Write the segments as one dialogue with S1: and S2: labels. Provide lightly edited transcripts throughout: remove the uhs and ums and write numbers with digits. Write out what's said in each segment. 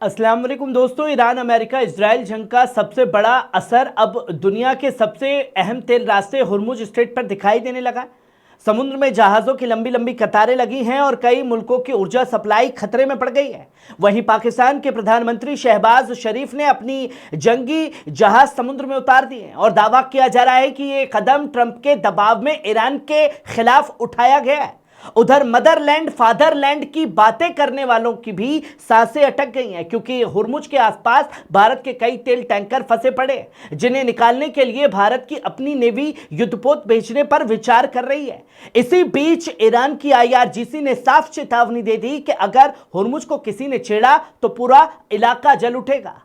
S1: अस्सलाम वालेकुम दोस्तों। ईरान अमेरिका इजराइल जंग का सबसे बड़ा असर अब दुनिया के सबसे अहम तेल रास्ते हुर्मुज स्ट्रेट पर दिखाई देने लगा। समुद्र में जहाज़ों की लंबी लंबी कतारें लगी हैं और कई मुल्कों की ऊर्जा सप्लाई खतरे में पड़ गई है। वहीं पाकिस्तान के प्रधानमंत्री शहबाज शरीफ ने अपनी जंगी जहाज समुद्र में उतार दिए हैं और दावा किया जा रहा है कि ये कदम ट्रंप के दबाव में ईरान के खिलाफ उठाया गया है। उधर मदरलैंड फादरलैंड की बातें करने वालों की भी सांसें अटक गई हैं, क्योंकि हुर्मुज के आसपास भारत के कई तेल टैंकर फंसे पड़े, जिन्हें निकालने के लिए भारत की अपनी नेवी युद्धपोत भेजने पर विचार कर रही है। इसी बीच ईरान की आईआरजीसी ने साफ चेतावनी दे दी कि अगर हुर्मुज को किसी ने छेड़ा तो पूरा इलाका जल उठेगा।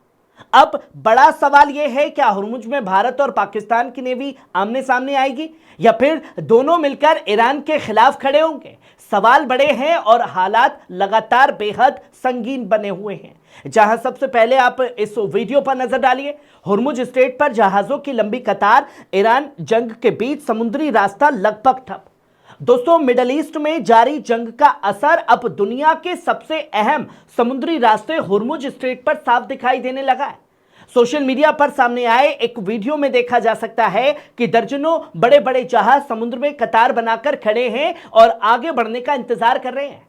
S1: अब बड़ा सवाल यह है, क्या हुर्मुज में भारत और पाकिस्तान की नेवी आमने सामने आएगी या फिर दोनों मिलकर ईरान के खिलाफ खड़े होंगे? सवाल बड़े हैं और हालात लगातार बेहद संगीन बने हुए हैं। जहां सबसे पहले आप इस वीडियो पर नजर डालिए। हुर्मुज स्ट्रेट पर जहाजों की लंबी कतार, ईरान जंग के बीच समुद्री रास्ता लगभग ठप। दोस्तों, मिडल ईस्ट में जारी जंग का असर अब दुनिया के सबसे अहम समुद्री रास्ते हुर्मुज स्ट्रेट पर साफ दिखाई देने लगा है। सोशल मीडिया पर सामने आए एक वीडियो में देखा जा सकता है कि दर्जनों बड़े बड़े जहाज समुद्र में कतार बनाकर खड़े हैं और आगे बढ़ने का इंतजार कर रहे हैं।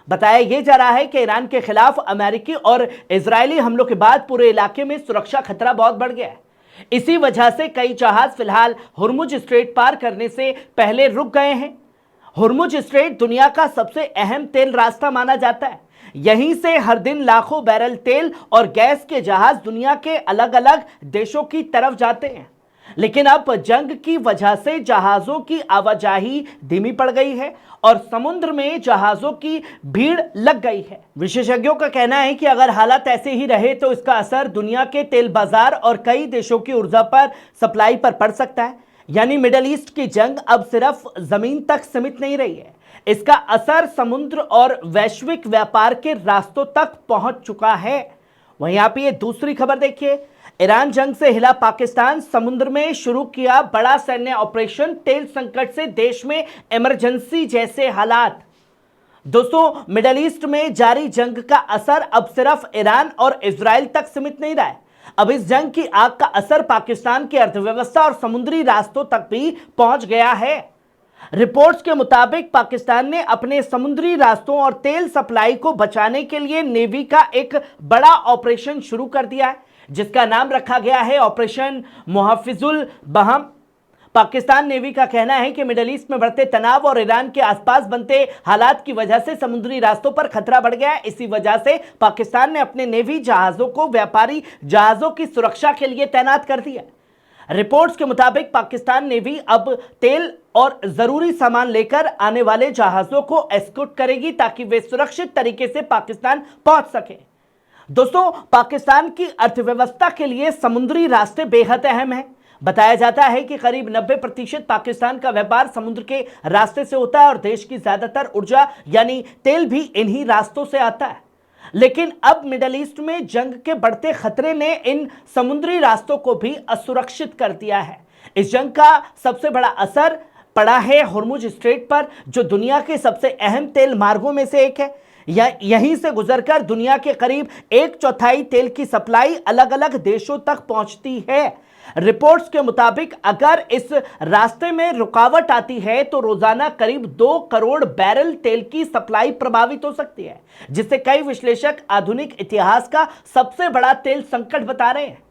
S1: बताया यह जा रहा है कि ईरान के खिलाफ अमेरिकी और इजरायली हमलों के बाद पूरे इलाके में सुरक्षा खतरा बहुत बढ़ गया है। इसी वजह से कई जहाज फिलहाल हुर्मुज स्ट्रेट पार करने से पहले रुक गए हैं। हुर्मुज स्ट्रेट दुनिया का सबसे अहम तेल रास्ता माना जाता है। यहीं से हर दिन लाखों बैरल तेल और गैस के जहाज दुनिया के अलग अलग देशों की तरफ जाते हैं। लेकिन अब जंग की वजह से जहाजों की आवाजाही धीमी पड़ गई है और समुद्र में जहाजों की भीड़ लग गई है। विशेषज्ञों का कहना है कि अगर हालात ऐसे ही रहे तो इसका असर दुनिया के तेल बाजार और कई देशों की ऊर्जा पर सप्लाई पर पड़ सकता है। यानी मिडल ईस्ट की जंग अब सिर्फ जमीन तक सीमित नहीं रही है, इसका असर समुद्र और वैश्विक व्यापार के रास्तों तक पहुंच चुका है। वहीं आप ये दूसरी खबर देखिए। ईरान जंग से हिला पाकिस्तान, समुद्र में शुरू किया बड़ा सैन्य ऑपरेशन, तेल संकट से देश में इमरजेंसी जैसे हालात। दोस्तों, मिडल ईस्ट में जारी जंग का असर अब सिर्फ ईरान और इजराइल तक सीमित नहीं रहा है। अब इस जंग की आग का असर पाकिस्तान की अर्थव्यवस्था और समुद्री रास्तों तक भी पहुंच गया है। रिपोर्ट्स के मुताबिक पाकिस्तान ने अपने समुद्री रास्तों और तेल सप्लाई को बचाने के लिए नेवी का एक बड़ा ऑपरेशन शुरू कर दिया है, जिसका नाम रखा गया है ऑपरेशन मुहफ्फिजुल बहम। पाकिस्तान नेवी का कहना है कि मिडल ईस्ट में बढ़ते तनाव और ईरान के आसपास बनते हालात की वजह से समुद्री रास्तों पर खतरा बढ़ गया है। इसी वजह से पाकिस्तान ने अपने नेवी जहाजों को व्यापारी जहाजों की सुरक्षा के लिए तैनात कर दिया। रिपोर्ट्स के मुताबिक पाकिस्तान नेवी अब तेल और जरूरी सामान लेकर आने वाले जहाजों को एस्कॉर्ट करेगी ताकि वे सुरक्षित तरीके से पाकिस्तान पहुंच सके। दोस्तों, पाकिस्तान की अर्थव्यवस्था के लिए समुद्री रास्ते बेहद अहम हैं। बताया जाता है कि करीब 90% पाकिस्तान का व्यापार समुद्र के रास्ते से होता है और देश की ज्यादातर ऊर्जा यानी तेल भी इन्हीं रास्तों से आता है। लेकिन अब मिडल ईस्ट में जंग के बढ़ते खतरे ने इन समुद्री रास्तों को भी असुरक्षित कर दिया है। इस जंग का सबसे बड़ा असर पड़ा है हुर्मुज स्ट्रेट पर, जो दुनिया के सबसे अहम तेल मार्गों में से एक है। यहीं से गुजरकर दुनिया के करीब 1/4 तेल की सप्लाई अलग अलग देशों तक पहुंचती है। रिपोर्ट्स के मुताबिक अगर इस रास्ते में रुकावट आती है तो रोजाना करीब 2 करोड़ बैरल तेल की सप्लाई प्रभावित हो सकती है, जिसे कई विश्लेषक आधुनिक इतिहास का सबसे बड़ा तेल संकट बता रहे हैं।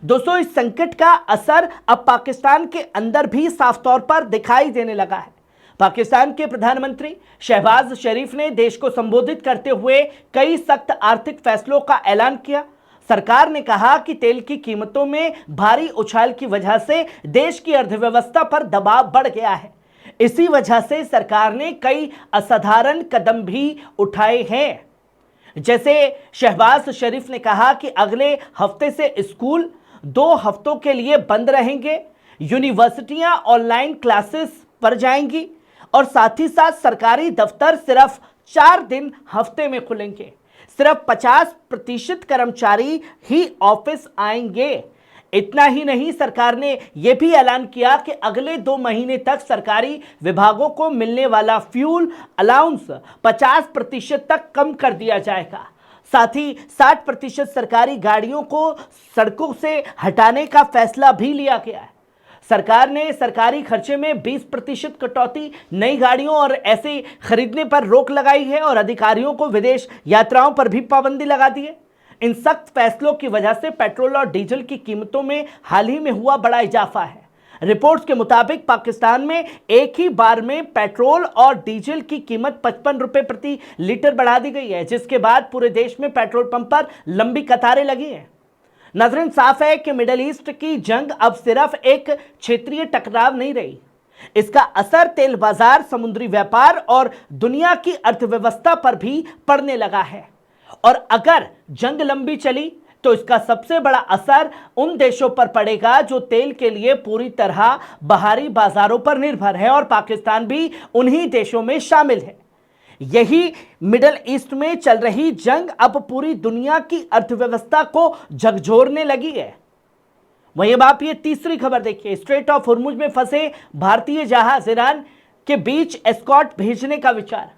S1: दोस्तों, इस संकट का असर अब पाकिस्तान के अंदर भी साफ तौर पर दिखाई देने लगा है। पाकिस्तान के प्रधानमंत्री शहबाज शरीफ ने देश को संबोधित करते हुए कई सख्त आर्थिक फैसलों का ऐलान किया। सरकार ने कहा कि तेल की कीमतों में भारी उछाल की वजह से देश की अर्थव्यवस्था पर दबाव बढ़ गया है। इसी वजह से सरकार ने कई असाधारण कदम भी उठाए हैं। जैसे शहबाज शरीफ ने कहा कि अगले हफ्ते से स्कूल 2 हफ्तों के लिए बंद रहेंगे, यूनिवर्सिटियां ऑनलाइन क्लासेस पर जाएंगी और साथ ही साथ सरकारी दफ्तर सिर्फ 4 दिन हफ्ते में खुलेंगे। सिर्फ 50% कर्मचारी ही ऑफिस आएंगे। इतना ही नहीं, सरकार ने यह भी ऐलान किया कि अगले 2 महीने तक सरकारी विभागों को मिलने वाला फ्यूल अलाउंस 50% तक कम कर दिया जाएगा। साथ ही 60% सरकारी गाड़ियों को सड़कों से हटाने का फैसला भी लिया गया है। सरकार ने सरकारी खर्चे में 20% कटौती, नई गाड़ियों और ऐसे खरीदने पर रोक लगाई है और अधिकारियों को विदेश यात्राओं पर भी पाबंदी लगा दी है। इन सख्त फैसलों की वजह से पेट्रोल और डीजल की कीमतों में हाल ही में हुआ बड़ा इजाफा है। रिपोर्ट्स के मुताबिक पाकिस्तान में एक ही बार में पेट्रोल और डीजल की कीमत 55 रुपए प्रति लीटर बढ़ा दी गई है, जिसके बाद पूरे देश में पेट्रोल पंप पर लंबी कतारें लगी हैं। नजरन साफ है कि मिडिल ईस्ट की जंग अब सिर्फ एक क्षेत्रीय टकराव नहीं रही, इसका असर तेल बाजार, समुद्री व्यापार और दुनिया की अर्थव्यवस्था पर भी पड़ने लगा है। और अगर जंग लंबी चली तो इसका सबसे बड़ा असर उन देशों पर पड़ेगा जो तेल के लिए पूरी तरह बाहरी बाजारों पर निर्भर है, और पाकिस्तान भी उन्हीं देशों में शामिल है। यही मिडिल ईस्ट में चल रही जंग अब पूरी दुनिया की अर्थव्यवस्था को झकझोरने लगी है। वहीं अब आप ये तीसरी खबर देखिए, स्ट्रेट ऑफ हुर्मुज में फंसे भारतीय जहाज, ईरान के बीच एस्कॉर्ट भेजने का विचार।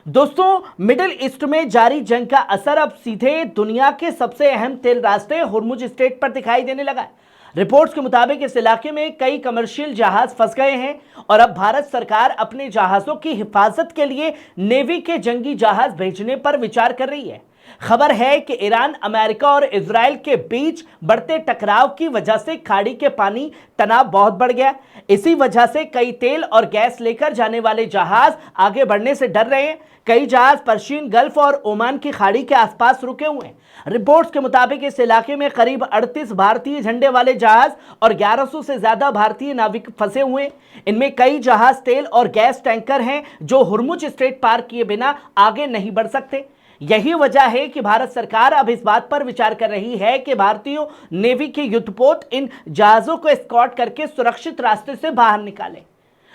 S1: दोस्तों, मिडिल ईस्ट में जारी जंग का असर अब सीधे दुनिया के सबसे अहम तेल रास्ते हुर्मुज स्ट्रेट पर दिखाई देने लगा है। रिपोर्ट्स के मुताबिक इस इलाके में कई कमर्शियल जहाज फंस गए हैं और अब भारत सरकार अपने जहाजों की हिफाजत के लिए नेवी के जंगी जहाज भेजने पर विचार कर रही है। खबर है कि ईरान, अमेरिका और इजराइल के बीच बढ़ते टकराव की वजह से खाड़ी के पानी तनाव बहुत बढ़ गया। इसी वजह से कई तेल और गैस लेकर जाने वाले जहाज आगे बढ़ने से डर रहे हैं। कई जहाज पर्शियन गल्फ और ओमान की खाड़ी के आसपास रुके हुए हैं। रिपोर्ट्स के मुताबिक इस इलाके में करीब 38 भारतीय झंडे वाले जहाज और 1100 से ज्यादा भारतीय नाविक फंसे हुए हैं। इनमें कई जहाज तेल और गैस टैंकर हैं जो हुर्मुज स्ट्रेट पार किए बिना आगे नहीं बढ़ सकते। यही वजह है कि भारत सरकार अब इस बात पर विचार कर रही है कि भारतीय नेवी के युद्धपोत इन जहाजों को एस्कॉर्ट करके सुरक्षित रास्ते से बाहर निकाले।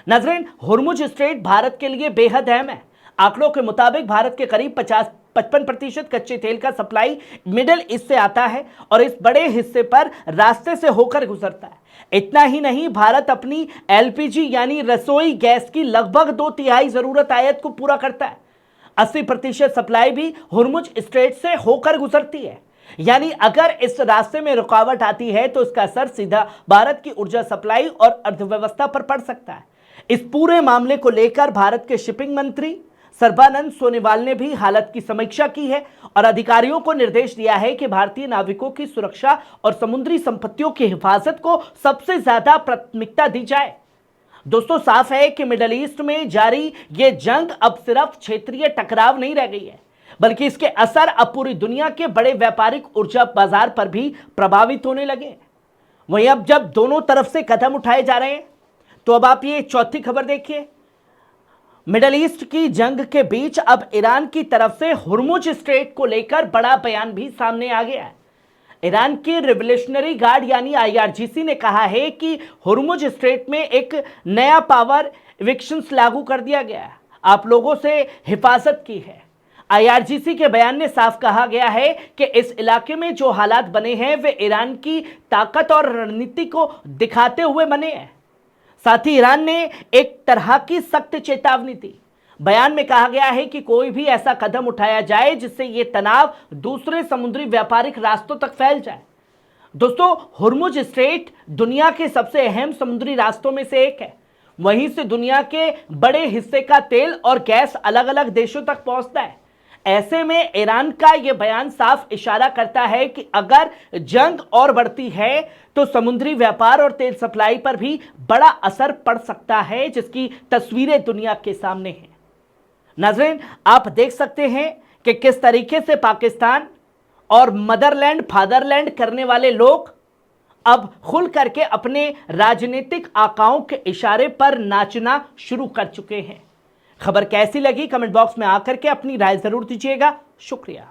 S1: नजरीन, हुर्मुज स्ट्रेट भारत के लिए बेहद अहम है। आंकड़ों के मुताबिक भारत के करीब 55% कच्चे तेल का सप्लाई मिडिल ईस्ट से आता है और इस बड़े हिस्से पर रास्ते से होकर गुजरता है। इतना ही नहीं, भारत अपनी एलपीजी यानी रसोई गैस की लगभग 2/3 जरूरत आयात को पूरा करता है। 80% सप्लाई भी हुर्मुज स्ट्रेट से होकर गुजरती है। यानी अगर इस रास्ते में रुकावट आती है तो इसका असर सीधा भारत की ऊर्जा सप्लाई और अर्थव्यवस्था पर पड़ सकता है। इस पूरे मामले को लेकर भारत के शिपिंग मंत्री सर्बानंद सोनोवाल ने भी हालत की समीक्षा की है और अधिकारियों को निर्देश दिया है कि भारतीय नाविकों की सुरक्षा और समुद्री संपत्तियों की हिफाजत को सबसे ज्यादा प्राथमिकता दी जाए। दोस्तों, साफ है कि मिडिल ईस्ट में जारी ये जंग अब सिर्फ क्षेत्रीय टकराव नहीं रह गई है, बल्कि इसके असर अब पूरी दुनिया के बड़े व्यापारिक ऊर्जा बाजार पर भी प्रभावित होने लगे। वहीं अब जब दोनों तरफ से कदम उठाए जा रहे हैं तो अब आप ये चौथी खबर देखिए। मिडिल ईस्ट की जंग के बीच अब ईरान की तरफ से हुर्मुज स्ट्रेट को लेकर बड़ा बयान भी सामने आ गया है। ईरान की रिवोल्यूशनरी गार्ड यानी आईआरजीसी ने कहा है कि हुर्मुज स्ट्रेट में एक नया पावर इविक्शंस लागू कर दिया गया है, आप लोगों से हिफाजत की है। आईआरजीसी के बयान में साफ कहा गया है कि इस इलाके में जो हालात बने हैं वे ईरान की ताकत और रणनीति को दिखाते हुए बने हैं। साथ ही ईरान ने एक तरह की सख्त चेतावनी दी। बयान में कहा गया है कि कोई भी ऐसा कदम उठाया जाए जिससे ये तनाव दूसरे समुद्री व्यापारिक रास्तों तक फैल जाए। दोस्तों, हुर्मुज स्ट्रेट दुनिया के सबसे अहम समुद्री रास्तों में से एक है। वहीं से दुनिया के बड़े हिस्से का तेल और गैस अलग अलग देशों तक पहुंचता है। ऐसे में ईरान का यह बयान साफ इशारा करता है कि अगर जंग और बढ़ती है तो समुद्री व्यापार और तेल सप्लाई पर भी बड़ा असर पड़ सकता है, जिसकी तस्वीरें दुनिया के सामने हैं। नाज़रीन, आप देख सकते हैं कि किस तरीके से पाकिस्तान और मदरलैंड फादरलैंड करने वाले लोग अब खुल करके अपने राजनीतिक आकाओं के इशारे पर नाचना शुरू कर चुके हैं। खबर कैसी लगी कमेंट बॉक्स में आकर के अपनी राय जरूर दीजिएगा। शुक्रिया।